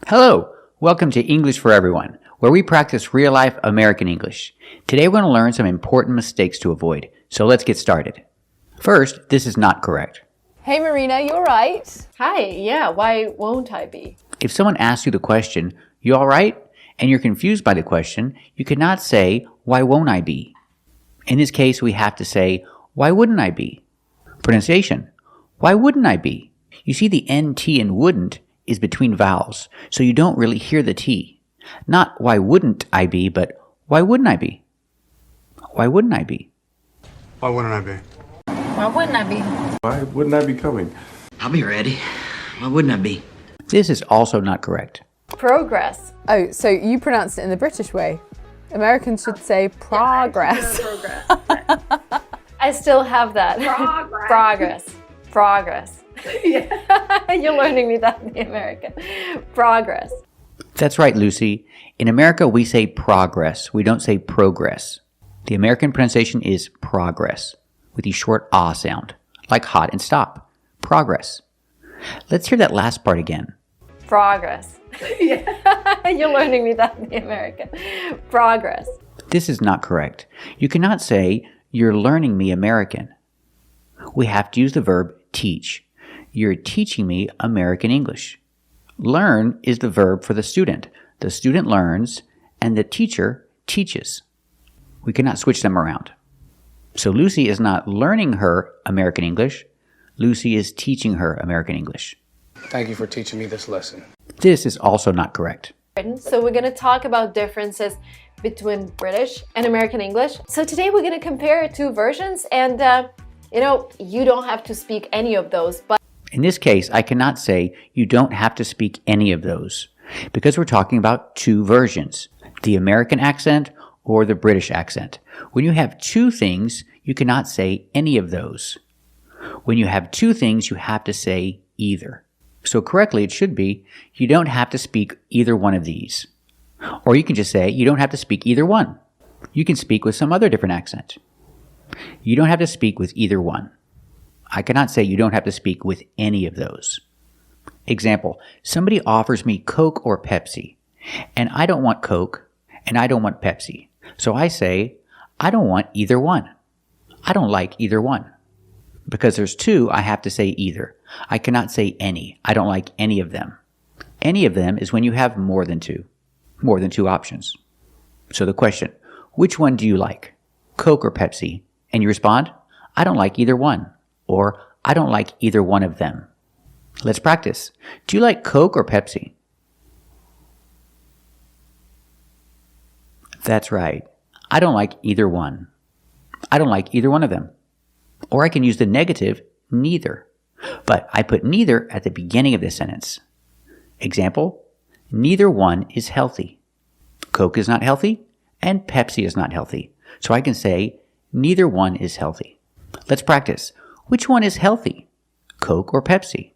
Hello, welcome to English for Everyone, where we practice real-life American English. Today we're going to learn some important mistakes to avoid, so let's get started. First, this is not correct. Hey Marina, you alright? Hi, yeah, why won't I be? If someone asks you the question, "You all right?" and you're confused by the question, you cannot say, "Why won't I be?" In this case, we have to say, "Why wouldn't I be?" Pronunciation, why wouldn't I be? You see the NT in wouldn't is between vowels, so you don't really hear the T. Not why wouldn't I be, but why wouldn't I be? Why wouldn't I be? Why wouldn't I be? Why wouldn't I be? Why wouldn't I be coming? I'll be ready. Why wouldn't I be? This is also not correct. Progress. Oh, so you pronounced it in the British way. Americans should say progress. I still have that. Progress. Yeah. You're learning me that in the American. Progress. That's right, Lucy. In America, we say progress. We don't say progress. The American pronunciation is progress, with the short ah sound, like hot and stop. Progress. Let's hear that last part again. Progress. Yeah. You're learning me that in the American. Progress. This is not correct. You cannot say, "You're learning me American." We have to use the verb teach. You're teaching me American English. Learn is the verb for the student. The student learns, and the teacher teaches. We cannot switch them around. So Lucy is not learning her American English. Lucy is teaching her American English. Thank you for teaching me this lesson. This is also not correct. So we're going to talk about differences between British and American English. So today we're going to compare two versions, and you don't have to speak any of those, but In this case, I cannot say you don't have to speak any of those, because we're talking about two versions, the American accent or the British accent. When you have two things, you cannot say any of those. When you have two things, you have to say either. So correctly, it should be, you don't have to speak either one of these. Or you can just say, you don't have to speak either one. You can speak with some other different accent. You don't have to speak with either one. I cannot say you don't have to speak with any of those. Example, somebody offers me Coke or Pepsi, and I don't want Coke, and I don't want Pepsi. So I say, I don't want either one. I don't like either one. Because there's two, I have to say either. I cannot say any. I don't like any of them. Any of them is when you have more than two options. So the question, which one do you like? Coke or Pepsi? And you respond, I don't like either one. Or, I don't like either one of them. Let's practice. Do you like Coke or Pepsi? That's right. I don't like either one. I don't like either one of them. Or I can use the negative, neither. But I put neither at the beginning of the sentence. Example, neither one is healthy. Coke is not healthy, and Pepsi is not healthy. So I can say, neither one is healthy. Let's practice. Which one is healthy? Coke or Pepsi?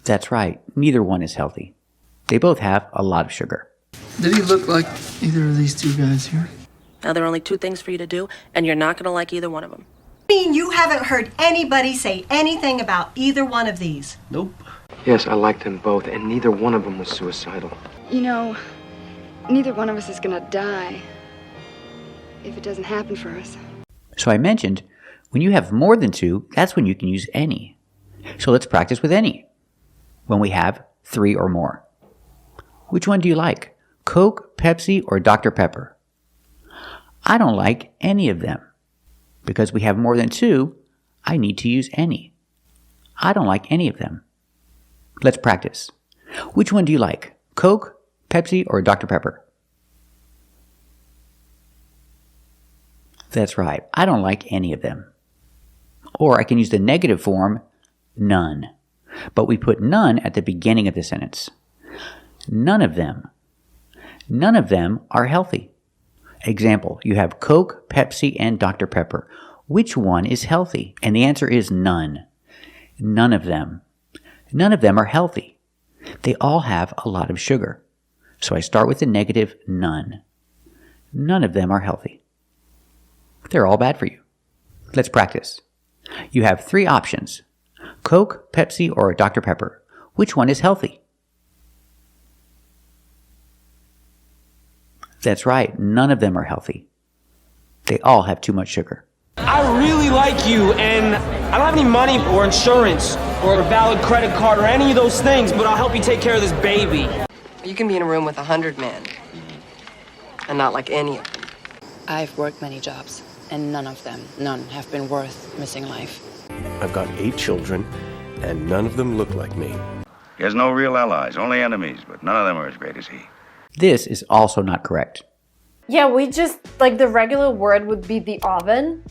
That's right. Neither one is healthy. They both have a lot of sugar. Did he look like either of these two guys here? Now, there are only two things for you to do, and you're not going to like either one of them. I mean, you haven't heard anybody say anything about either one of these. Nope. Yes, I liked them both, and neither one of them was suicidal. You know, neither one of us is gonna die if it doesn't happen for us. So I mentioned, when you have more than two, that's when you can use any. So let's practice with any. When we have three or more. Which one do you like? Coke, Pepsi, or Dr. Pepper? I don't like any of them. Because we have more than two, I need to use any. I don't like any of them. Let's practice. Which one do you like? Coke, Pepsi, or Dr. Pepper? That's right. I don't like any of them. Or I can use the negative form, none. But we put none at the beginning of the sentence. None of them. None of them are healthy. Example, you have Coke, Pepsi, and Dr. Pepper. Which one is healthy? And the answer is none. None of them. None of them are healthy. They all have a lot of sugar. So I start with the negative none. None of them are healthy. They're all bad for you. Let's practice. You have three options. Coke, Pepsi, or a Dr. Pepper? Which one is healthy? That's right, none of them are healthy. They all have too much sugar. I really like you, and I don't have any money or insurance or a valid credit card or any of those things, but I'll help you take care of this baby. You can be in a room with 100 men and not like any of them. I've worked many jobs, and none have been worth missing life. I've got 8 children, and none of them look like me. He has no real allies, only enemies, but none of them are as great as he. This is also not correct. Yeah, we just, like, the regular word would be the oven.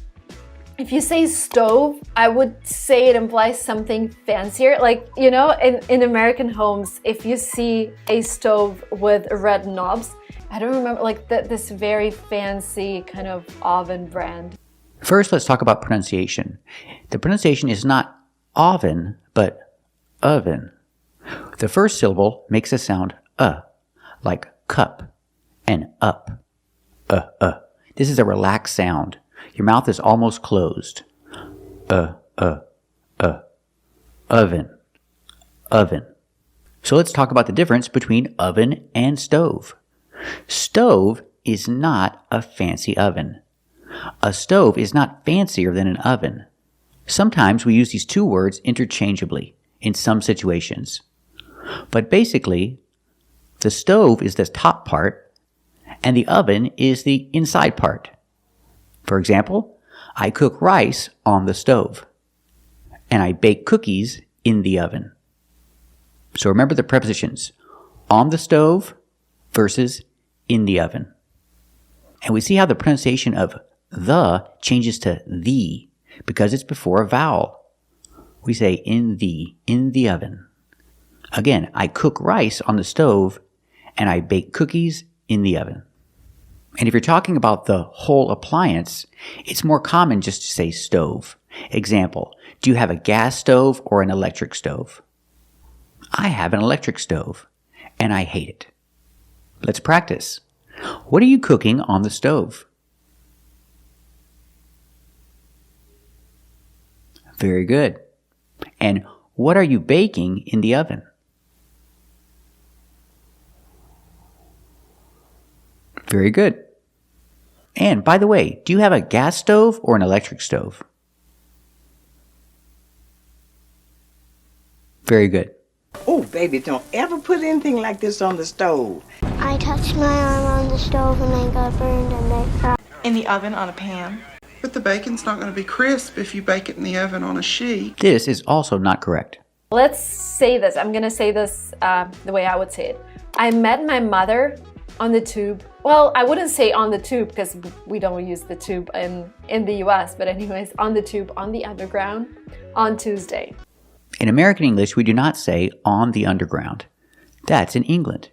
If you say stove, I would say it implies something fancier. Like, you know, in American homes, if you see a stove with red knobs, I don't remember, like, this very fancy kind of oven brand. First, let's talk about pronunciation. The pronunciation is not oven, but oven. The first syllable makes a sound like cup and up. This is a relaxed sound. Your mouth is almost closed. Oven. So let's talk about the difference between oven and stove. Stove is not a fancy oven. A stove is not fancier than an oven. Sometimes we use these two words interchangeably in some situations. But basically, the stove is the top part and the oven is the inside part. For example, I cook rice on the stove and I bake cookies in the oven. So remember the prepositions on the stove versus in the oven. And we see how the pronunciation of the changes to the because it's before a vowel. We say in the oven. Again, I cook rice on the stove and I bake cookies in the oven. And if you're talking about the whole appliance, it's more common just to say stove. Example, do you have a gas stove or an electric stove? I have an electric stove, and I hate it. Let's practice. What are you cooking on the stove? Very good. And what are you baking in the oven? Very good. And by the way, do you have a gas stove or an electric stove? Very good. Oh, baby, don't ever put anything like this on the stove. I touched my arm on the stove and I got burned and I cried. In the oven on a pan. But the bacon's not going to be crisp if you bake it in the oven on a sheet. This is also not correct. Let's say this. I'm going to say this the way I would say it. I met my mother on the tube. Well, I wouldn't say on the tube because we don't use the tube in the US, but anyways, on the tube, on the underground, on Tuesday. In American English, we do not say on the underground. That's in England.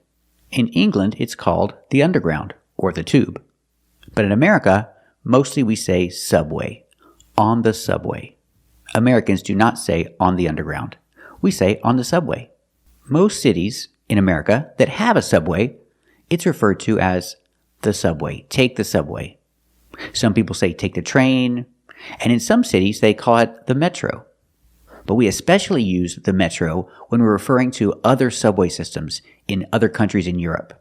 In England, it's called the underground or the tube. But in America, mostly we say subway, on the subway. Americans do not say on the underground. We say on the subway. Most cities in America that have a subway, it's referred to as the subway. Take the subway. Some people say take the train, and in some cities they call it the metro. But we especially use the metro when we're referring to other subway systems in other countries in Europe.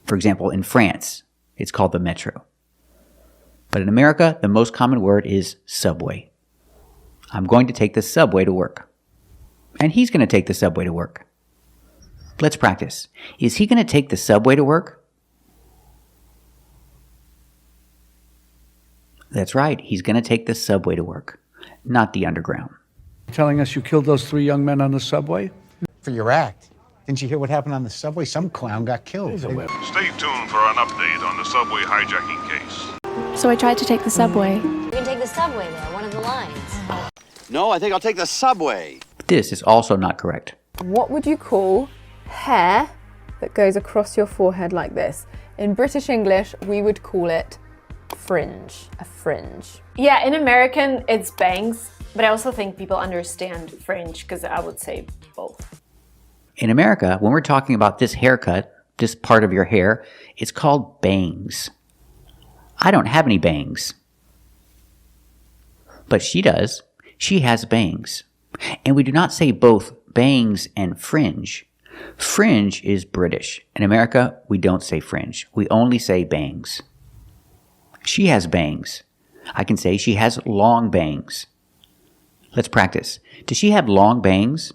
For example, in France, it's called the metro. But in America, the most common word is subway. I'm going to take the subway to work. And he's going to take the subway to work. Let's practice. Is he going to take the subway to work? That's right. He's going to take the subway to work, not the underground. Telling us you killed those 3 young men on the subway? For your act. Didn't you hear what happened on the subway? Some clown got killed. Stay tuned for an update on the subway hijacking case. So I tried to take the subway. You can take the subway there, one of the lines. No, I think I'll take the subway. This is also not correct. What would you call hair that goes across your forehead like this? In British English, we would call it fringe, a fringe. Yeah, in American, it's bangs, but I also think people understand fringe because I would say both. In America, when we're talking about this haircut, this part of your hair, it's called bangs. I don't have any bangs. But she does. She has bangs. And we do not say both bangs and fringe. Fringe is British. In America, we don't say fringe. We only say bangs. She has bangs. I can say she has long bangs. Let's practice. Does she have long bangs?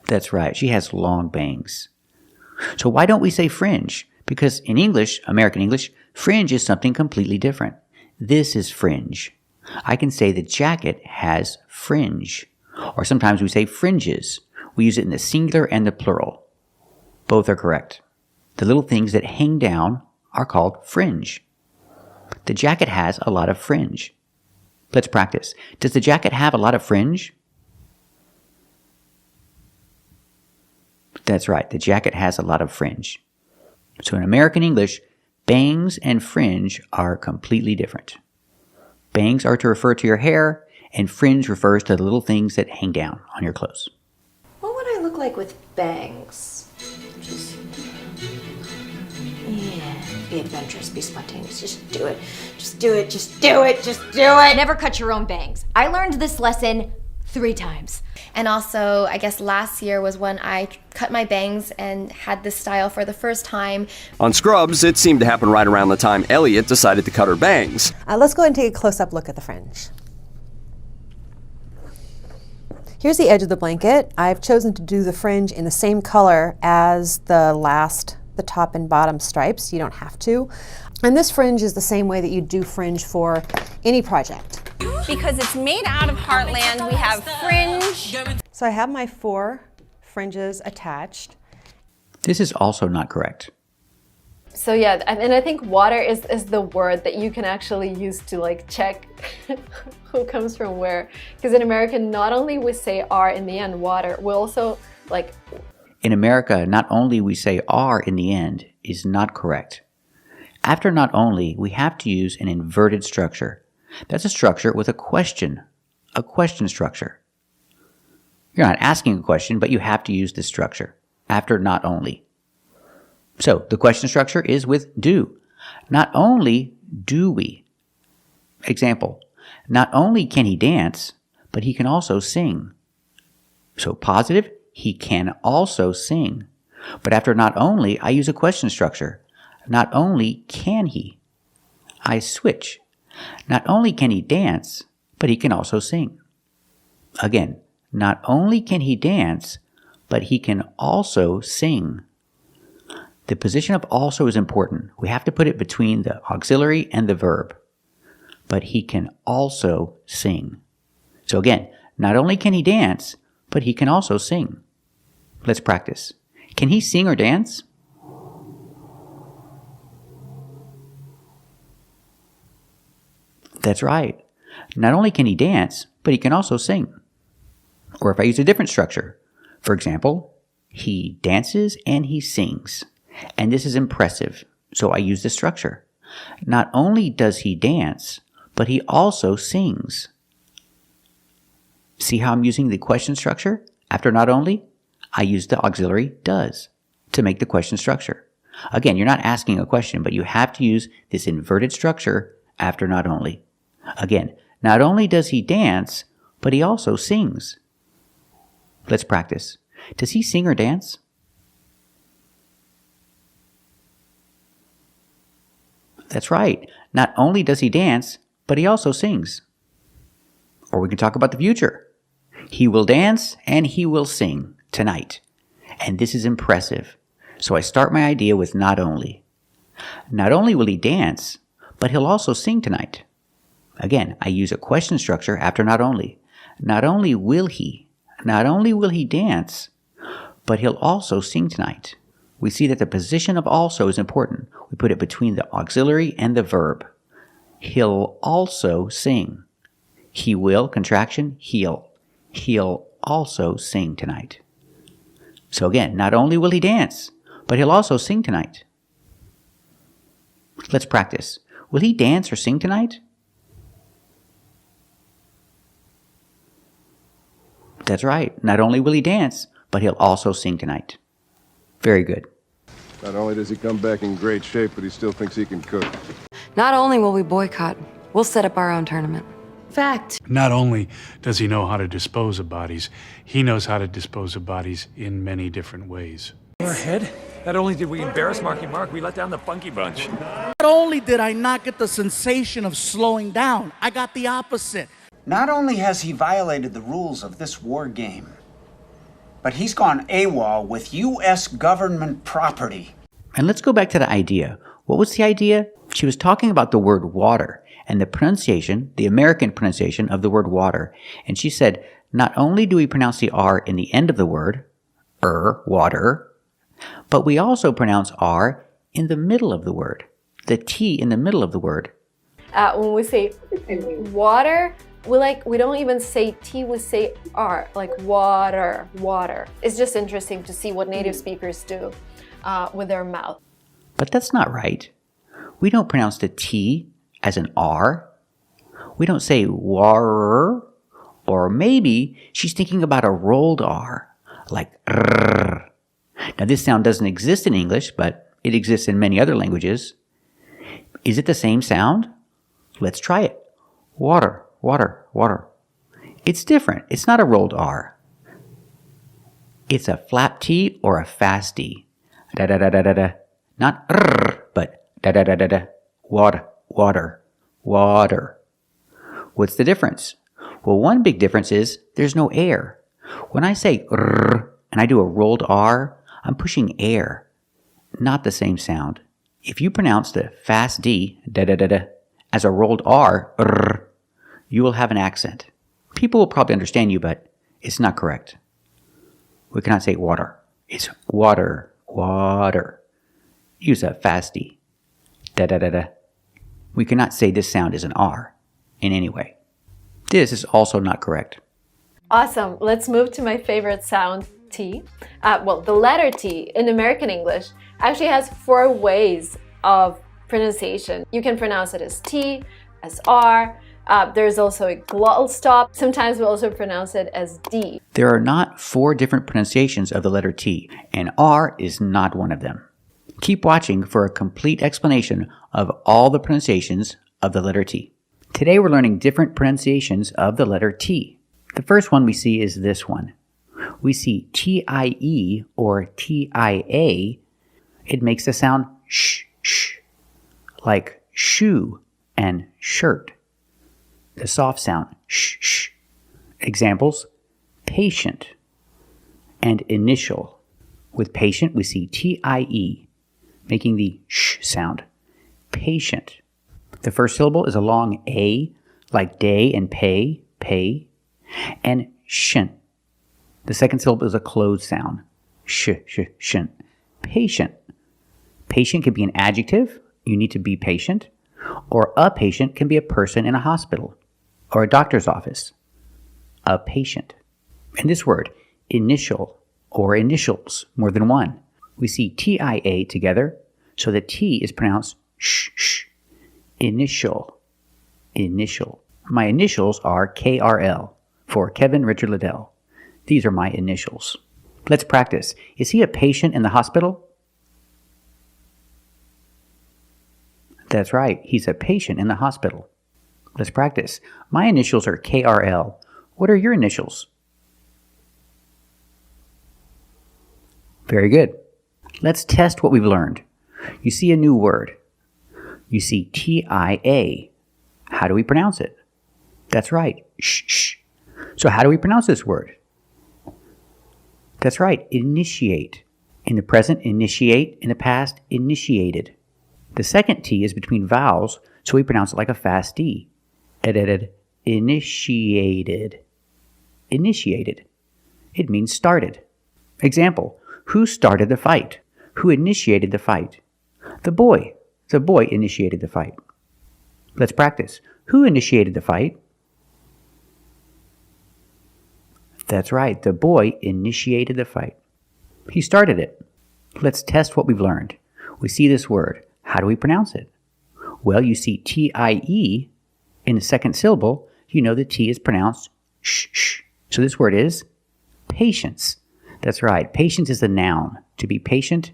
That's right. She has long bangs. So why don't we say fringe? Because in English, American English, fringe is something completely different. This is fringe. I can say the jacket has fringe. Or sometimes we say fringes. We use it in the singular and the plural. Both are correct. The little things that hang down are called fringe. The jacket has a lot of fringe. Let's practice. Does the jacket have a lot of fringe? That's right. The jacket has a lot of fringe. So in American English, bangs and fringe are completely different. Bangs are to refer to your hair, and fringe refers to the little things that hang down on your clothes. What would I look like with bangs? Be adventurous, be spontaneous, just do it. Just do it, just do it, just do it. Never cut your own bangs. I learned this lesson 3 times. And also, I guess last year was when I cut my bangs and had this style for the first time. On Scrubs, it seemed to happen right around the time Elliot decided to cut her bangs. Let's go ahead and take a close-up look at the fringe. Here's the edge of the blanket. I've chosen to do the fringe in the same color as the top and bottom stripes. You don't have to. And this fringe is the same way that you do fringe for any project. Because it's made out of heartland, we have fringe. So I have my 4 fringes attached. This is also not correct. So yeah, and I think water is the word that you can actually use to like check who comes from where. Because in American, not only we say R in the end, water, we also like... In America, not only we say R in the end is not correct. After not only, we have to use an inverted structure. That's a structure with a question structure. You're not asking a question, but you have to use this structure after not only. So the question structure is with do. Not only do we. Example, not only can he dance, but he can also sing. So positive, he can also sing. But after not only, I use a question structure. Not only can he. I switch. Not only can he dance, but he can also sing. Again, not only can he dance, but he can also sing. The position of also is important. We have to put it between the auxiliary and the verb. But he can also sing. So again, not only can he dance, but he can also sing. Let's practice. Can he sing or dance? That's right. Not only can he dance, but he can also sing. Or if I use a different structure, for example, he dances and he sings. And this is impressive, so I use this structure. Not only does he dance, but he also sings. See how I'm using the question structure? After not only, I use the auxiliary does to make the question structure. Again, you're not asking a question, but you have to use this inverted structure after not only. Again, not only does he dance, but he also sings. Let's practice. Does he sing or dance? That's right. Not only does he dance, but he also sings. Or we can talk about the future. He will dance and he will sing tonight. And this is impressive. So I start my idea with not only. Not only will he dance, but he'll also sing tonight. Again, I use a question structure after not only. Not only will he dance, but he'll also sing tonight. We see that the position of also is important. We put it between the auxiliary and the verb. He'll also sing. He will, contraction, he'll. He'll also sing tonight. So again, not only will he dance, but he'll also sing tonight. Let's practice. Will he dance or sing tonight? That's right. Not only will he dance, but he'll also sing tonight. Very good. Not only does he come back in great shape, but he still thinks he can cook. Not only will we boycott, we'll set up our own tournament. Fact. Not only does he know how to dispose of bodies, he knows how to dispose of bodies in many different ways. Our head? Not only did we embarrass Marky Mark, we let down the Funky Bunch. Not only did I not get the sensation of slowing down, I got the opposite. Not only has he violated the rules of this war game, but he's gone AWOL with U.S. government property. And let's go back to the idea. What was the idea? She was talking about the word water and the pronunciation, the American pronunciation of the word water. And she said, not only do we pronounce the R in the end of the word, water, but we also pronounce R in the middle of the word, the T in the middle of the word. When we say water, we don't even say T, we say R, like water, water. It's just interesting to see what native speakers do with their mouth. But that's not right. We don't pronounce the T as an R. We don't say water, or maybe she's thinking about a rolled R, like R. Now this sound doesn't exist in English, but it exists in many other languages. Is it the same sound? Let's try it. Water, water, water. It's different. It's not a rolled R. It's a flap T or a fast D. Da da da da da da. Not R, but da da da da da. Water, water, water. What's the difference? Well, one big difference is there's no air. When I say R and I do a rolled R, I'm pushing air. Not the same sound. If you pronounce the fast D, da da da da, as a rolled R, you will have an accent. People will probably understand you, but it's not correct. We cannot say water. It's water, water. Use a fast D, da da da da. We cannot say this sound is an R in any way. This is also not correct. Awesome. Let's move to my favorite sound, T. The letter T in American English actually has 4 ways of pronunciation. You can pronounce it as T, as R. There's also a glottal stop. Sometimes we also pronounce it as D. There are not 4 different pronunciations of the letter T, and R is not one of them. Keep watching for a complete explanation of all the pronunciations of the letter T. Today we're learning different pronunciations of the letter T. The first one we see is this one. We see T-I-E or T-I-A. It makes the sound sh, sh, like shoe and shirt. The soft sound sh, sh. Examples, patient and initial. With patient, we see T-I-E, making the sh sound. Patient. The first syllable is a long A, like day and pay, pay, and shin. The second syllable is a closed sound. Sh, sh, shin. Patient. Patient can be an adjective. You need to be patient. Or a patient can be a person in a hospital or a doctor's office. A patient. And this word, initial or initials, more than one. We see T-I-A together, so the T is pronounced sh, sh. Initial. Initial. My initials are K-R-L for Kevin Richard Liddell. These are my initials. Let's practice. Is he a patient in the hospital? That's right. He's a patient in the hospital. Let's practice. My initials are K-R-L. What are your initials? Very good. Let's test what we've learned. You see a new word. You see T-I-A. How do we pronounce it? That's right. Shh, shh. So how do we pronounce this word? That's right. Initiate. In the present, initiate. In the past, initiated. The second T is between vowels, so we pronounce it like a fast D. Initiated. Initiated. It means started. Example, who started the fight? Who initiated the fight? The boy. The boy initiated the fight. Let's practice. Who initiated the fight? That's right. The boy initiated the fight. He started it. Let's test what we've learned. We see this word. How do we pronounce it? Well, you see T-I-E in the second syllable. You know the T is pronounced sh, sh. So this word is patience. That's right. Patience is the noun. To be patient.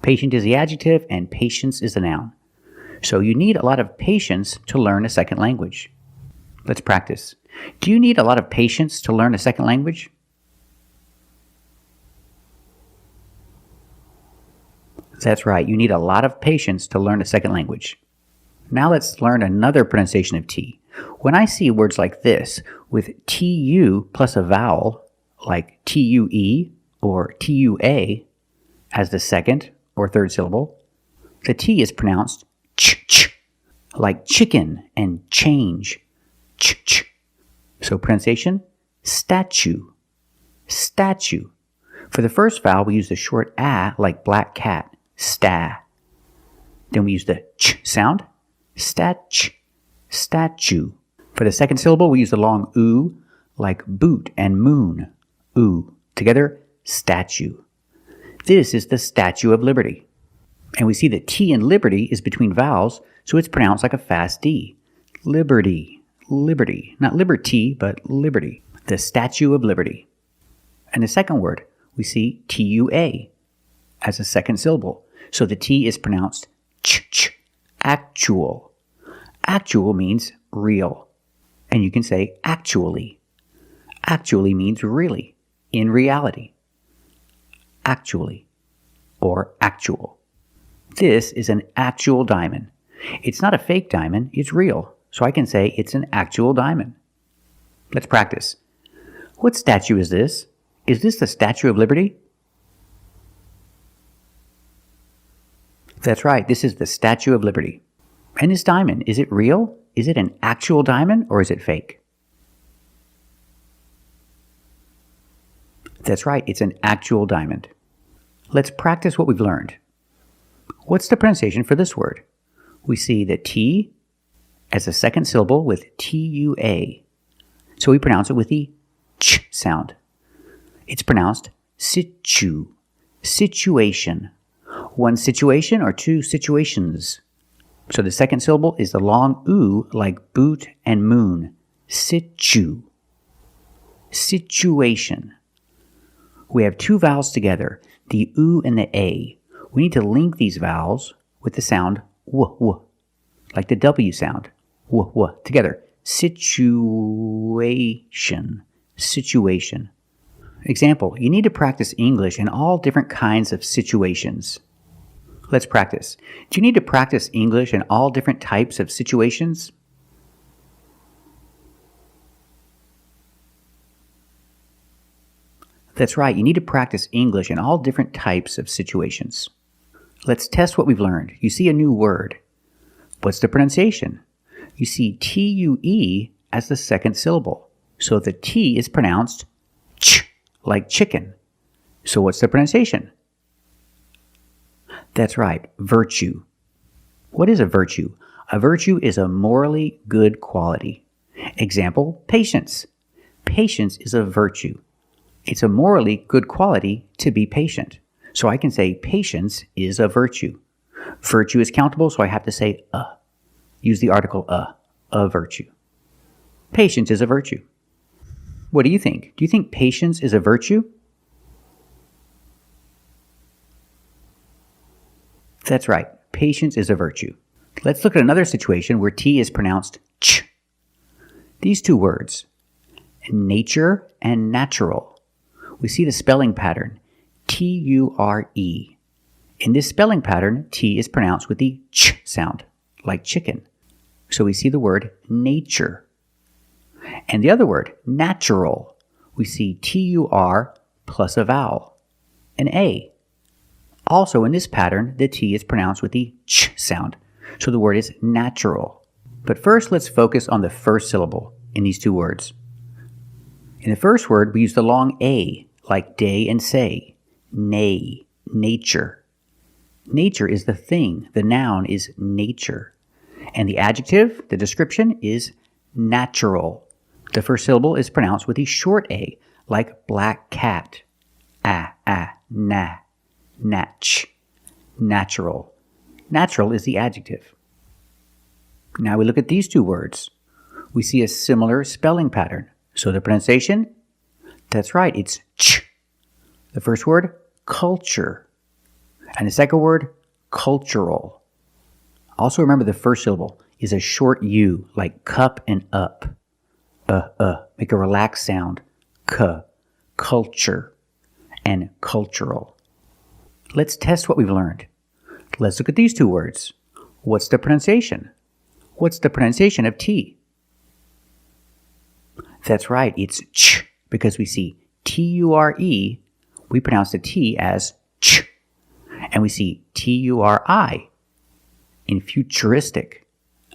Patient is the adjective, and patience is the noun. So you need a lot of patience to learn a second language. Let's practice. Do you need a lot of patience to learn a second language? That's right, you need a lot of patience to learn a second language. Now let's learn another pronunciation of T. When I see words like this with TU plus a vowel, like TUE or TUA, as the second or third syllable, the T is pronounced ch, like chicken and change, ch. So pronunciation, statue, statue. For the first vowel, we use the short a like black cat, sta. Then we use the ch sound, statue. For the second syllable, we use the long oo like boot and moon, oo. Together, statue. This is the Statue of Liberty. And we see that T in liberty is between vowels, so it's pronounced like a fast D. Liberty, liberty. Not liberty, but liberty. The Statue of Liberty. And the second word, we see TUA as a second syllable. So the T is pronounced ch, actual. Actual means real. And you can say actually. Actually means really, in reality. Actually, or actual. This is an actual diamond. It's not a fake diamond, it's real. So I can say it's an actual diamond. Let's practice. What statue is this? Is this the Statue of Liberty? That's right, this is the Statue of Liberty. And this diamond, is it real? Is it an actual diamond or is it fake? That's right, it's an actual diamond. Let's practice what we've learned. What's the pronunciation for this word? We see the T as a second syllable with TUA. So we pronounce it with the ch sound. It's pronounced situ, situation. One situation or two situations. So the second syllable is the long oo like boot and moon. Situ, situation. We have two vowels together, the oo and the a. We need to link these vowels with the sound w, like the W sound, w, together. Situation, situation. Example, you need to practice English in all different kinds of situations. Let's practice. Do you need to practice English in all different types of situations? That's right, you need to practice English in all different types of situations. Let's test what we've learned. You see a new word. What's the pronunciation? You see TUE as the second syllable. So the T is pronounced ch, like chicken. So what's the pronunciation? That's right, virtue. What is a virtue? A virtue is a morally good quality. Example, patience. Patience is a virtue. It's a morally good quality to be patient. So I can say patience is a virtue. Virtue is countable, so I have to say a. Use the article a virtue. Patience is a virtue. What do you think? Do you think patience is a virtue? That's right, patience is a virtue. Let's look at another situation where T is pronounced ch. These two words, nature and natural. We see the spelling pattern, T-U-R-E. In this spelling pattern, T is pronounced with the ch sound, like chicken. So we see the word nature. And the other word, natural, we see T-U-R plus a vowel, an A. Also in this pattern, the T is pronounced with the ch sound. So the word is natural. But first, let's focus on the first syllable in these two words. In the first word, we use the long A, like day and say, nay, nature. Nature is the thing. The noun is nature. And the adjective, the description, is natural. The first syllable is pronounced with the short A, like black cat. Na, natch, natural. Natural is the adjective. Now we look at these two words. We see a similar spelling pattern. So the pronunciation, that's right, it's ch. The first word, culture. And the second word, cultural. Also remember the first syllable is a short U, like cup and up. Make a relaxed sound. K. Culture and cultural. Let's test what we've learned. Let's look at these two words. What's the pronunciation? What's the pronunciation of T? That's right, it's ch, because we see T-U-R-E, we pronounce the T as ch. And we see T-U-R-I in futuristic.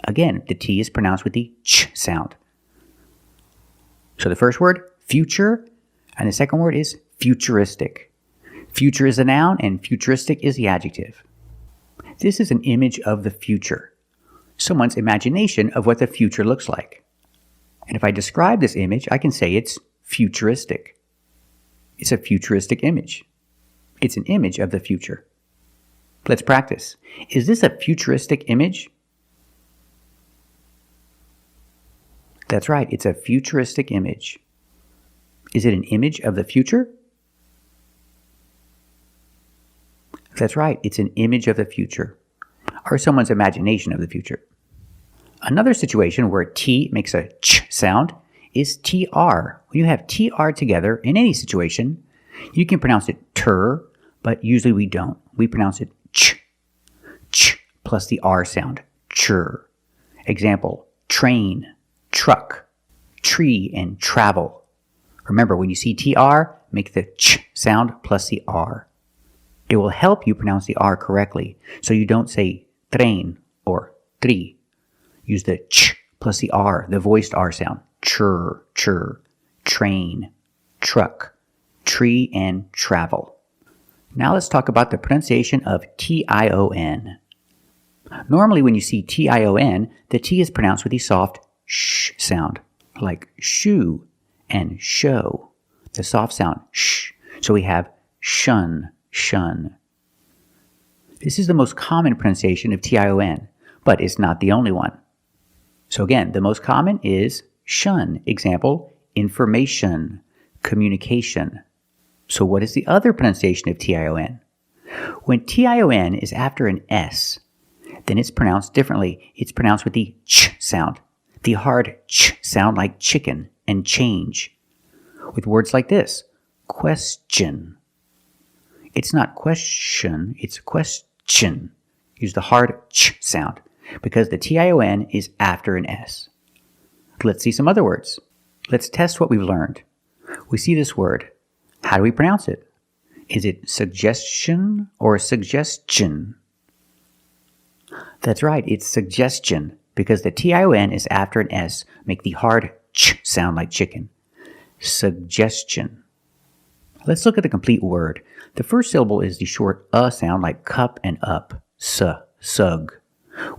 Again, the T is pronounced with the ch sound. So the first word, future, and the second word is futuristic. Future is the noun and futuristic is the adjective. This is an image of the future, someone's imagination of what the future looks like. And if I describe this image, I can say it's futuristic. It's a futuristic image. It's an image of the future. Let's practice. Is this a futuristic image? That's right, it's a futuristic image. Is it an image of the future? That's right, it's an image of the future, or someone's imagination of the future. Another situation where T makes a ch sound is TR. When you have TR together in any situation, you can pronounce it ter, but usually we don't. We pronounce it ch plus the R sound, chur. Example, train, truck, tree, and travel. Remember, when you see TR, make the ch sound plus the R. It will help you pronounce the R correctly, so you don't say train or tri. Use the ch plus the R, the voiced R sound. Chur, train, truck, tree, and travel. Now let's talk about the pronunciation of T-I-O-N. Normally when you see T-I-O-N, the T is pronounced with the soft sh sound, like shoe and show. The soft sound sh. So we have shun. This is the most common pronunciation of T-I-O-N, but it's not the only one. So again, the most common is shun. Example, information, communication. So what is the other pronunciation of T-I-O-N? When T-I-O-N is after an S, then it's pronounced differently. It's pronounced with the ch sound, the hard ch sound like chicken and change. With words like this, question. It's not question, it's question. Use the hard ch sound because the T-I-O-N is after an S. Let's see some other words. Let's test what we've learned. We see this word. How do we pronounce it? Is it suggestion or suggestion? That's right, it's suggestion because the T-I-O-N is after an S. Make the hard ch sound like chicken. Suggestion. Let's look at the complete word. The first syllable is the short sound like cup and up. Sug.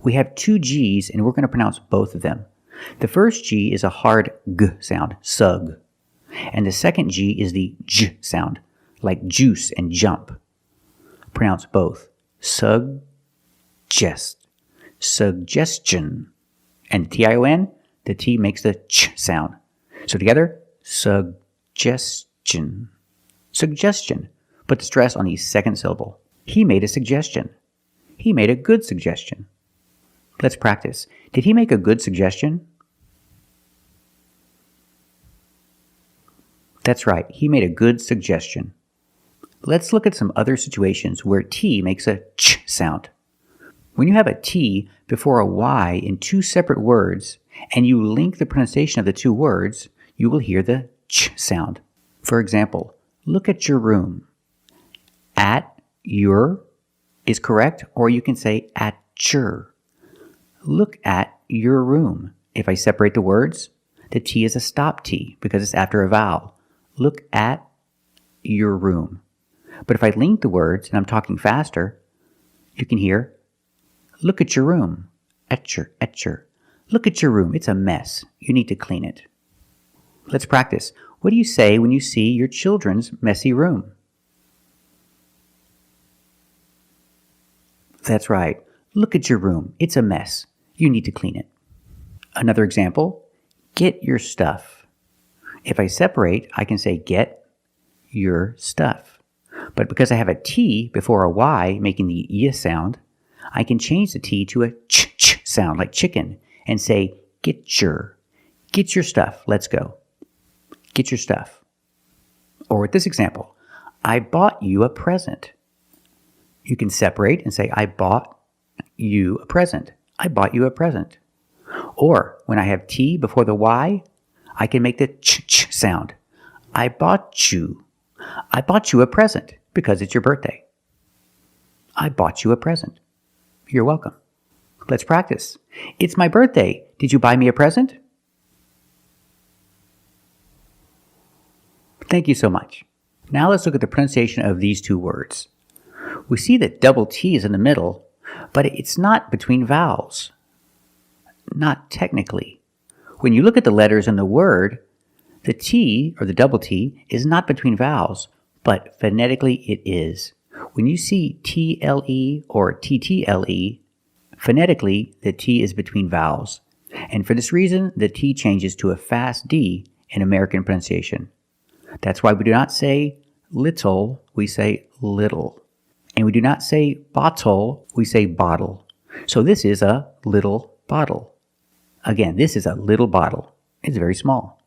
We have two G's and we're going to pronounce both of them. The first G is a hard G sound, sug. And the second G is the J sound, like juice and jump. Pronounce both. Suggest. Suggestion. And T-I-O-N, the T makes the ch sound. So together, suggestion. Suggestion. Put the stress on the second syllable. He made a suggestion. He made a good suggestion. Let's practice. Did he make a good suggestion? That's right, he made a good suggestion. Let's look at some other situations where T makes a ch sound. When you have a T before a Y in two separate words, and you link the pronunciation of the two words, you will hear the ch sound. For example, look at your room. At your is correct, or you can say at your. Look at your room. If I separate the words, the T is a stop T because it's after a vowel. Look at your room. But if I link the words and I'm talking faster, you can hear, look at your room. At your. Look at your room. It's a mess. You need to clean it. Let's practice. What do you say when you see your children's messy room? That's right. Look at your room. It's a mess. You need to clean it. Another example, get your stuff. If I separate, I can say get your stuff. But because I have a T before a Y making the Y sound, I can change the T to a ch sound like chicken and say get your. Get your stuff. Let's go. Get your stuff. Or with this example, I bought you a present. You can separate and say, I bought you a present. I bought you a present. Or when I have T before the Y, I can make the ch sound. I bought you. I bought you a present because it's your birthday. I bought you a present. You're welcome. Let's practice. It's my birthday. Did you buy me a present? Thank you so much. Now let's look at the pronunciation of these two words. We see that double T is in the middle, but it's not between vowels. Not technically. When you look at the letters in the word, the T, or the double T, is not between vowels, but phonetically it is. When you see TLE or TTLE, phonetically the T is between vowels. And for this reason, the T changes to a fast D in American pronunciation. That's why we do not say little, we say little. And we do not say bottle, we say bottle. So this is a little bottle. Again, this is a little bottle. It's very small.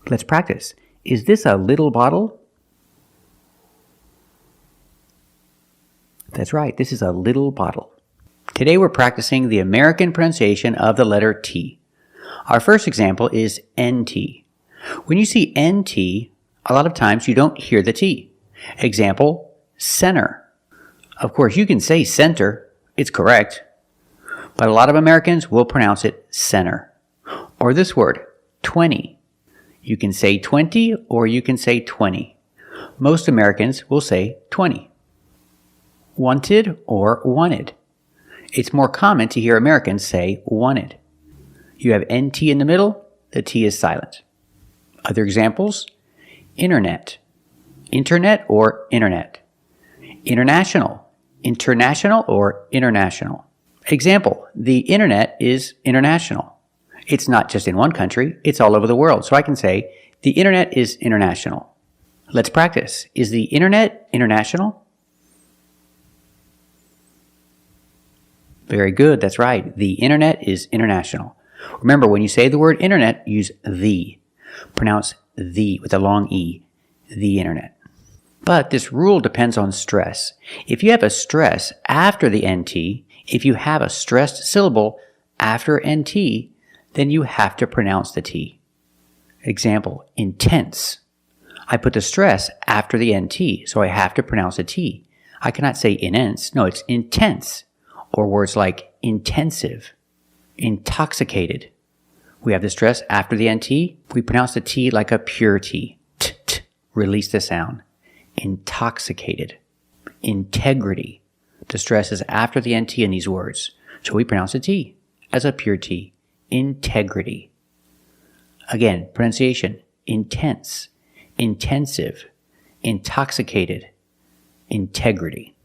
Let's practice. Is this a little bottle? That's right, this is a little bottle. Today we're practicing the American pronunciation of the letter T. Our first example is NT. When you see NT, a lot of times you don't hear the T. Example, center. Of course, you can say center, it's correct, but a lot of Americans will pronounce it center. Or this word, 20. You can say 20 or you can say 20. Most Americans will say 20. Wanted or wanted. It's more common to hear Americans say wanted. You have NT in the middle, the T is silent. Other examples, internet. Internet or internet. International. International or international. Example, the internet is international. It's not just in one country, it's all over the world. So I can say, the internet is international. Let's practice. Is the internet international? Very good, that's right. The internet is international. Remember, when you say the word internet, use the. Pronounce the with a long E, the internet. But this rule depends on stress. If you have a stress after the NT, if you have a stressed syllable after NT, then you have to pronounce the T. Example, intense. I put the stress after the NT, so I have to pronounce the T. I cannot say immense, no, it's intense. Or words like intensive, intoxicated. We have the stress after the NT. We pronounce the T like a pure T. T. Release the sound. Intoxicated. Integrity. The stress is after the NT in these words. So we pronounce the T as a pure T. Integrity. Again, pronunciation. Intense. Intensive. Intoxicated. Integrity.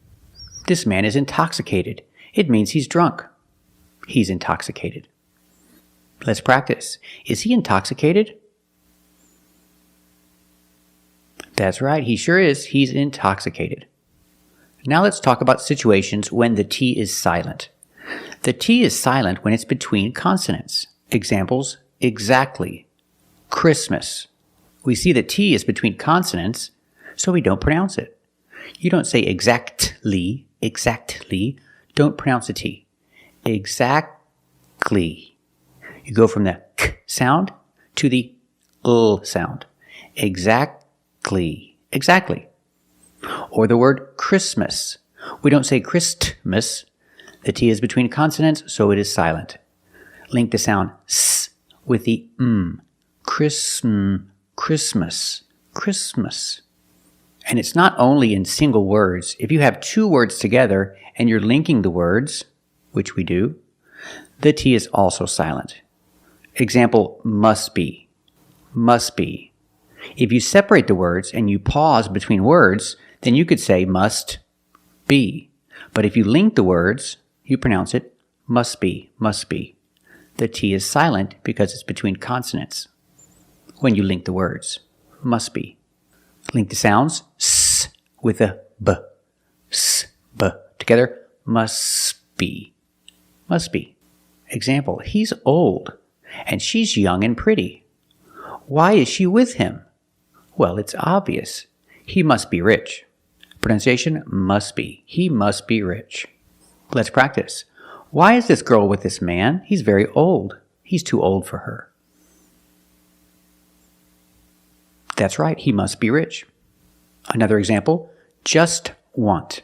This man is intoxicated. It means he's drunk. He's intoxicated. Let's practice. Is he intoxicated? That's right, he sure is. He's intoxicated. Now let's talk about situations when the T is silent. The T is silent when it's between consonants. Examples, exactly, Christmas. We see that T is between consonants, so we don't pronounce it. You don't say exactly, exactly. Don't pronounce the T. Exactly. You go from the k sound to the l sound. Exactly. Exactly. Or the word Christmas. We don't say Christmas. The T is between consonants, so it is silent. Link the sound s with the m. Christmas. Christmas. And it's not only in single words. If you have two words together and you're linking the words, which we do, the T is also silent. Example, must be. Must be. If you separate the words and you pause between words, then you could say must be. But if you link the words, you pronounce it must be, must be. The T is silent because it's between consonants. When you link the words, must be. Link the sounds s with a b. S, b. Together, must be. Must be. Example, he's old and she's young and pretty. Why is she with him? Well, it's obvious. He must be rich. Pronunciation must be. He must be rich. Let's practice. Why is this girl with this man? He's very old. He's too old for her. That's right. He must be rich. Another example, just want.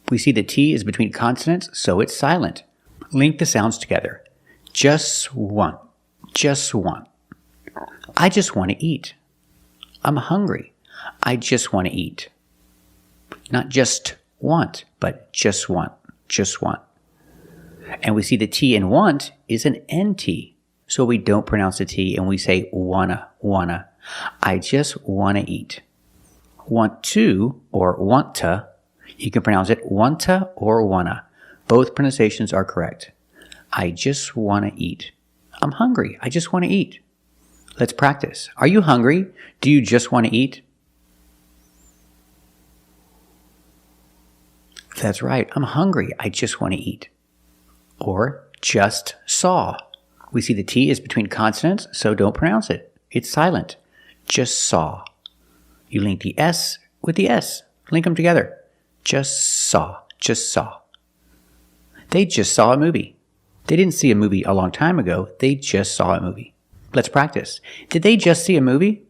We see the T is between consonants, so it's silent. Link the sounds together. Just want. Just want. I just want to eat. I'm hungry. I just want to eat. Not just want, but just want. Just want. And we see the T in want is an NT. So we don't pronounce the T and we say wanna, wanna. I just want to eat. Want to or want to, you can pronounce it wanta or wanna. Both pronunciations are correct. I just want to eat. I'm hungry. I just want to eat. Let's practice. Are you hungry? Do you just want to eat? That's right. I'm hungry. I just want to eat. Or just saw. We see the T is between consonants, so don't pronounce it. It's silent. Just saw. You link the S with the S. Link them together. Just saw. Just saw. They just saw a movie. They didn't see a movie a long time ago. They just saw a movie. Let's practice. Did they just see a movie?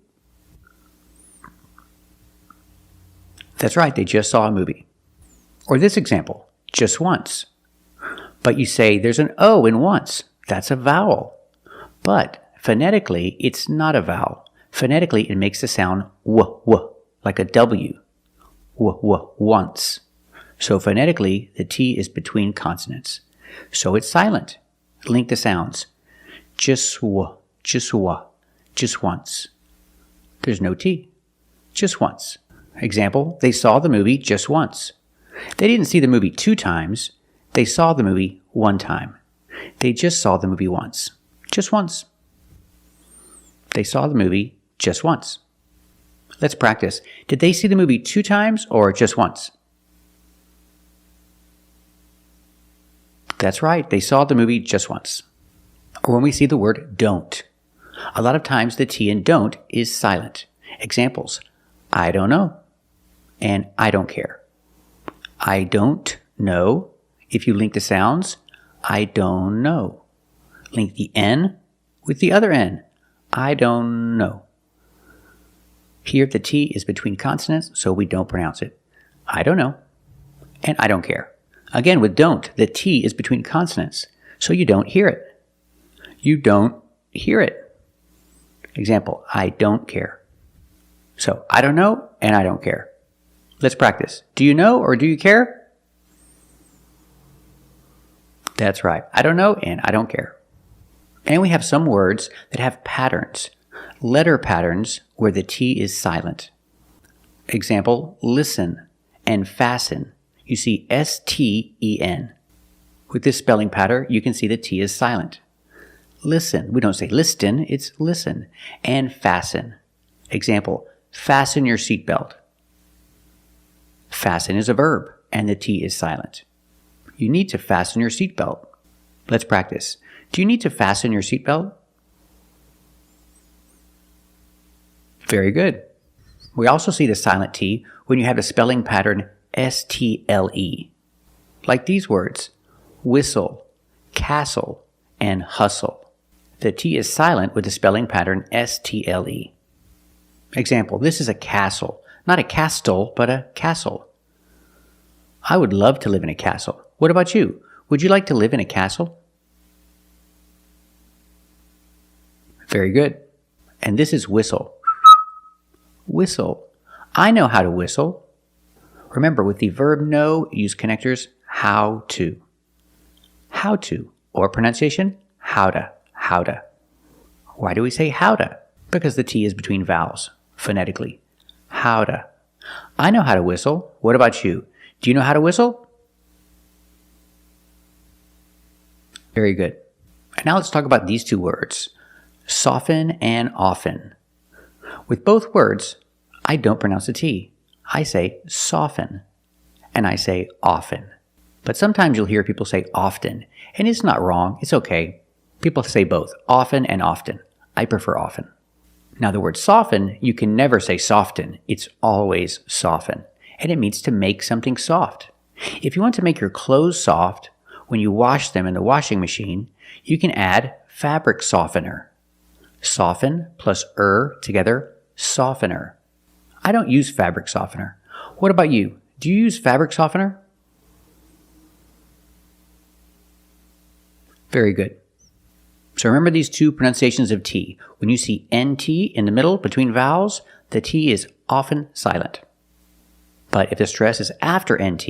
That's right. They just saw a movie. Or this example, just once. But you say there's an O in once. That's a vowel. But phonetically, it's not a vowel. Phonetically, it makes the sound w, w, like a W. W, w, once. So phonetically, the T is between consonants. So it's silent. Link the sounds. Just w, just wa, just once. There's no T. Just once. Example, they saw the movie just once. They didn't see the movie 2 times. They saw the movie 1 time. They just saw the movie once. Just once. They saw the movie just once. Let's practice. Did they see the movie 2 times or just once? That's right. They saw the movie just once. Or when we see the word don't. A lot of times the T in don't is silent. Examples. I don't know. And I don't care. I don't know. If you link the sounds, I don't know. Link the N with the other N. I don't know. Here the T is between consonants, so we don't pronounce it. I don't know. And I don't care. Again, with don't, the T is between consonants, so you don't hear it. You don't hear it. Example, I don't care. So, I don't know and I don't care. Let's practice. Do you know or do you care? That's right. I don't know and I don't care. And we have some words that have patterns. Letter patterns where the T is silent. Example, listen and fasten. You see S-T-E-N. With this spelling pattern, you can see the T is silent. Listen. We don't say listen, it's listen. And fasten. Example, fasten your seatbelt. Fasten is a verb, and the T is silent. You need to fasten your seatbelt. Let's practice. Do you need to fasten your seatbelt? Very good. We also see the silent T when you have the spelling pattern S-T-L-E. Like these words, whistle, castle, and hustle. The T is silent with the spelling pattern S-T-L-E. Example, this is a castle. Not a castle, but a castle. I would love to live in a castle. What about you? Would you like to live in a castle? Very good. And this is whistle. Whistle. I know how to whistle. Remember, with the verb know, use connectors how to. How to. Or pronunciation, howda, howda. Why do we say howda? Because the T is between vowels, phonetically. Howda. I know how to whistle. What about you? Do you know how to whistle? Very good. And now let's talk about these 2 words, soften and often. With both words, I don't pronounce the T. I say soften, and I say often. But sometimes you'll hear people say often, and it's not wrong. It's okay. People say both, often and often. I prefer often. Now the word soften, you can never say soften. It's always soften. And it means to make something soft. If you want to make your clothes soft, when you wash them in the washing machine, you can add fabric softener. Soften plus together, softener. I don't use fabric softener. What about you? Do you use fabric softener? Very good. So remember these two pronunciations of T. When you see NT in the middle between vowels, the T is often silent. But if the stress is after NT,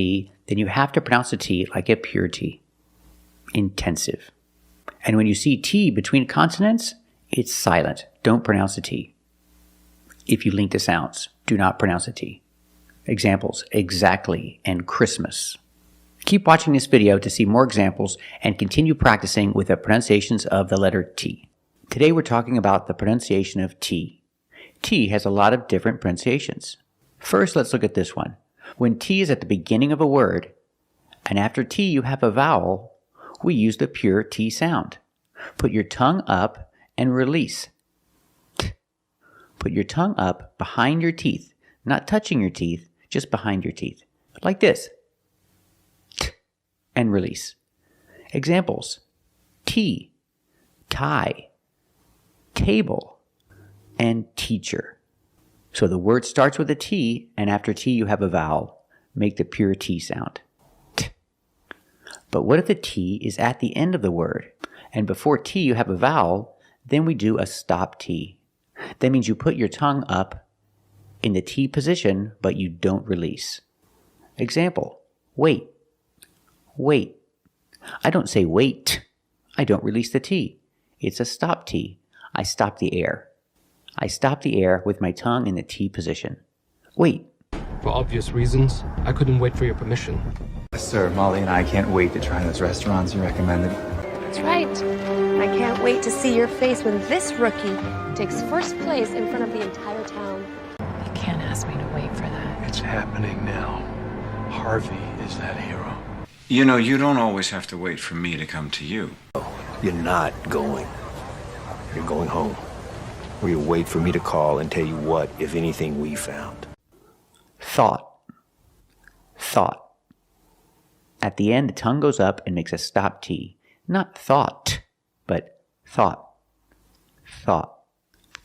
then you have to pronounce the T like a pure T. Intensive. And when you see T between consonants, it's silent. Don't pronounce the T. If you link the sounds, do not pronounce the T. Examples, exactly and Christmas. Keep watching this video to see more examples and continue practicing with the pronunciations of the letter T. Today we're talking about the pronunciation of T. T has a lot of different pronunciations. First, let's look at this one. When T is at the beginning of a word, and after T you have a vowel, we use the pure T sound. Put your tongue up and release. T. Put your tongue up behind your teeth, not touching your teeth, just behind your teeth. Like this. T. And release. Examples. Tea, tie, table, and teacher. So the word starts with a T, and after T you have a vowel. Make the pure T sound. T. But what if the T is at the end of the word, and before T you have a vowel, then we do a stop T. That means you put your tongue up in the T position, but you don't release. Example, wait, wait. I don't say wait. I don't release the T. It's a stop T. I stop the air. I stop the air with my tongue in the T position. Wait. For obvious reasons, I couldn't wait for your permission. Sir, Molly and I can't wait to try those restaurants you recommended. That's right. I can't wait to see your face when this rookie takes first place in front of the entire town. You can't ask me to wait for that. It's happening now. Harvey is that hero. You know, you don't always have to wait for me to come to you. You're not going. You're going home. Or you wait for me to call and tell you what, if anything, we found. Thought. Thought. At the end, the tongue goes up and makes a stop T. Not thought, but thought. Thought.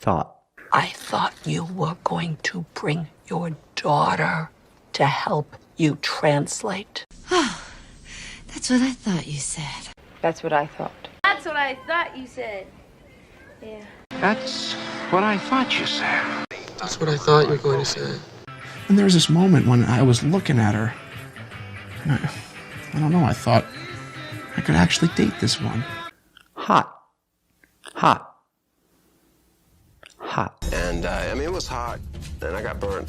Thought. I thought you were going to bring your daughter to help you translate. That's what I thought you said. That's what I thought. That's what I thought you said. Yeah. That's what I thought you said. That's what I thought you were going to say. And there was this moment when I was looking at her, and I don't know, I thought I could actually date this one. Hot. Hot. Hot. And, I mean, it was hot, and I got burnt.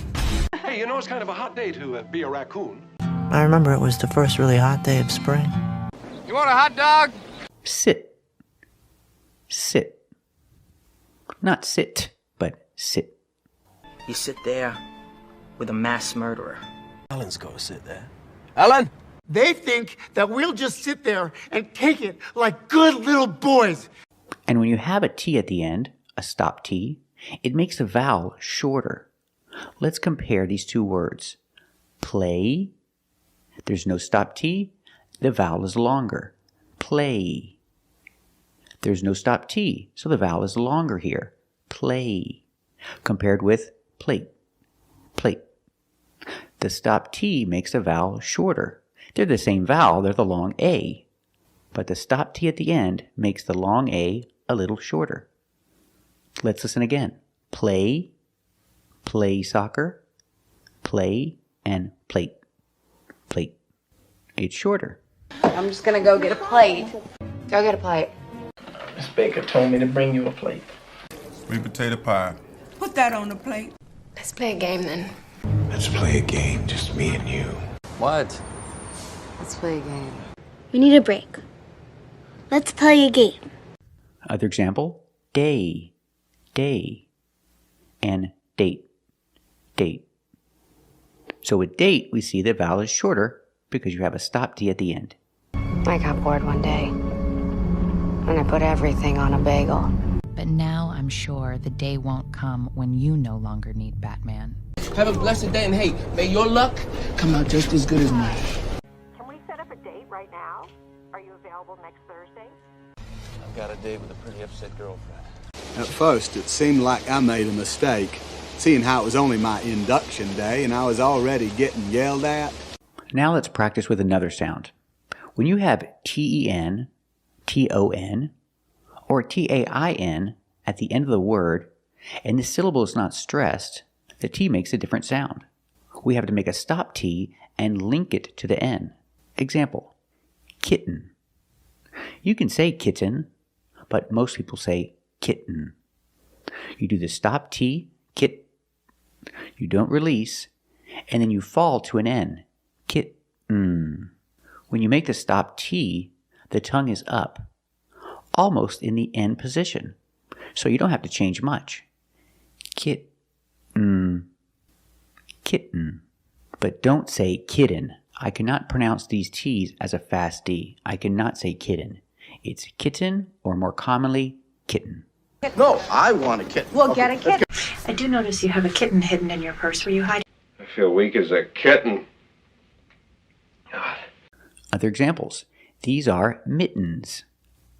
Hey, you know, it's kind of a hot day to be a raccoon. I remember it was the first really hot day of spring. You want a hot dog? Sit. Sit. Not sit, but sit. You sit there with a mass murderer. Alan's gonna sit there. Alan? They think that we'll just sit there and take it like good little boys. And when you have a T at the end, a stop T, it makes the vowel shorter. Let's compare these two words. Play. There's no stop T. The vowel is longer. Play. There's no stop T, so the vowel is longer here. Play. Compared with plate. Plate. The stop T makes the vowel shorter. They're the same vowel, they're the long A. But the stop T at the end makes the long A a little shorter. Let's listen again. Play, play soccer, play, and plate. Plate. It's shorter. I'm just gonna go get a plate. Go get a plate. Miss Baker told me to bring you a plate. Sweet potato pie. Put that on the plate. Let's play a game then. Let's play a game, just me and you. What? Let's play a game. We need a break. Let's play a game. Other example, day, day, and date, date. So with date, we see the vowel is shorter because you have a stop T at the end. I got bored one day, and I put everything on a bagel. But now I'm sure the day won't come when you no longer need Batman. Have a blessed day, and hey, may your luck come out just as good as mine. Can we set up a date right now? Are you available next Thursday? I've got a date with a pretty upset girlfriend. At first, it seemed like I made a mistake, seeing how it was only my induction day and I was already getting yelled at. Now let's practice with another sound. When you have T-E-N, T-O-N, or T-A-I-N at the end of the word, and the syllable is not stressed, the T makes a different sound. We have to make a stop T and link it to the N. Example, kitten. You can say kitten, but most people say kitten. You do the stop T, kit. You don't release, and then you fall to an N, kitten. When you make the stop T, the tongue is up, almost in the N position, so you don't have to change much. Kitten. Kitten. But don't say kitten. I cannot pronounce these T's as a fast D. I cannot say kitten. It's kitten, or more commonly, kitten. No, I want a kitten. We'll get a kitten. I do notice you have a kitten hidden in your purse. Were you hiding? I feel weak as a kitten. Other examples. These are mittens.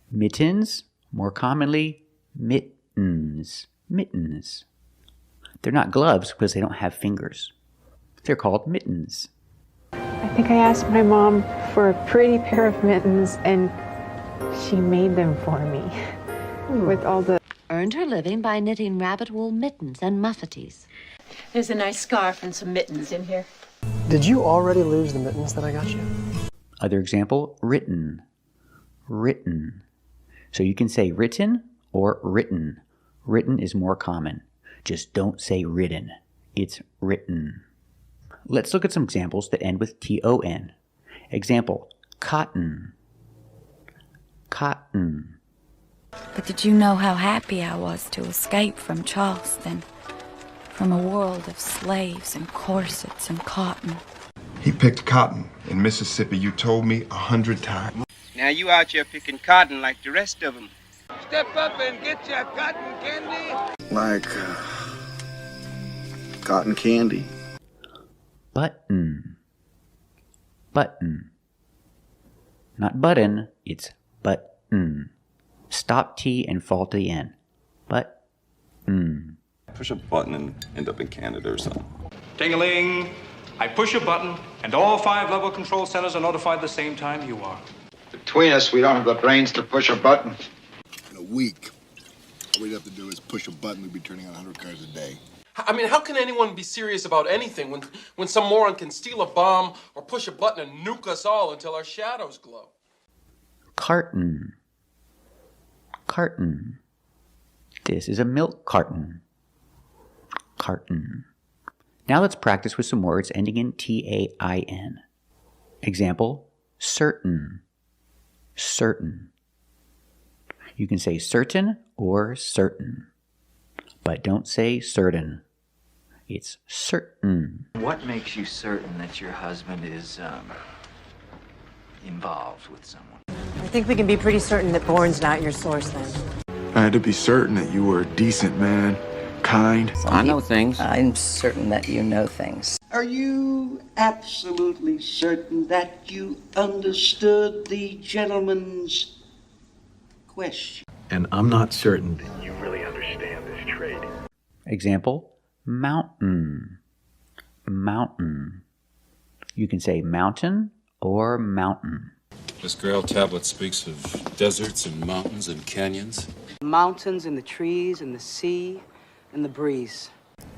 Mittens, more commonly, mittens. Mittens. They're not gloves because they don't have fingers. They're called mittens. I think I asked my mom for a pretty pair of mittens, and she made them for me. With all the... Earned her living by knitting rabbit wool mittens and muffatees. There's a nice scarf and some mittens in here. Did you already lose the mittens that I got you? Other example, written. Written. So you can say written or written. Written is more common. Just don't say written. It's written. Let's look at some examples that end with T-O-N. Example, cotton. Cotton. But did you know how happy I was to escape from Charleston? From a world of slaves and corsets and cotton. He picked cotton in Mississippi, you told me 100 times. Now you out here picking cotton like the rest of them. Step up and get your cotton candy. Like cotton candy. Button. Button. Not button, it's button. Stop T and fall to the N. Button. Push a button and end up in Canada or something. Ding-a-ling. I push a button, and all 5 level control centers are notified the same time you are. Between us, we don't have the brains to push a button. In a week, all we'd have to do is push a button. We'd be turning out 100 cars a day. I mean, how can anyone be serious about anything when some moron can steal a bomb or push a button and nuke us all until our shadows glow? Carton. Carton. This is a milk carton. Carton. Now let's practice with some words ending in T-A-I-N. Example, certain. Certain. You can say certain or certain, but don't say certain. It's certain. What makes you certain that your husband is involved with someone? I think we can be pretty certain that Bourne's not your source then. I had to be certain that you were a decent man, kind. I know things. I'm certain that you know things. Are you absolutely certain that you understood the gentleman's question? And I'm not certain that you really understand this trade. Example, mountain. Mountain. You can say mountain or mountain. This Grail tablet speaks of deserts and mountains and canyons. Mountains and the trees and the sea and the breeze.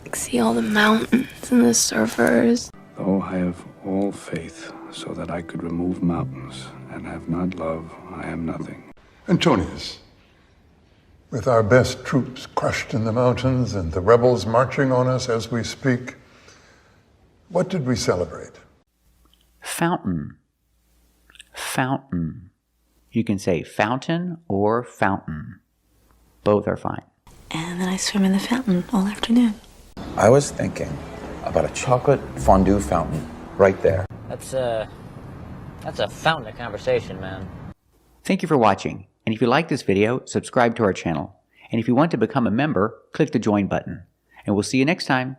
I see all the mountains and the surfers. Though I have all faith so that I could remove mountains and have not love, I am nothing. Antonius, with our best troops crushed in the mountains and the rebels marching on us as we speak, what did we celebrate? Fountain. Fountain. You can say fountain or fountain. Both are fine. And then I swim in the fountain all afternoon. I was thinking about a chocolate fondue fountain right there. That's a fountain of conversation, man. Thank you for watching. And if you like this video, subscribe to our channel. And if you want to become a member, click the join button. And we'll see you next time.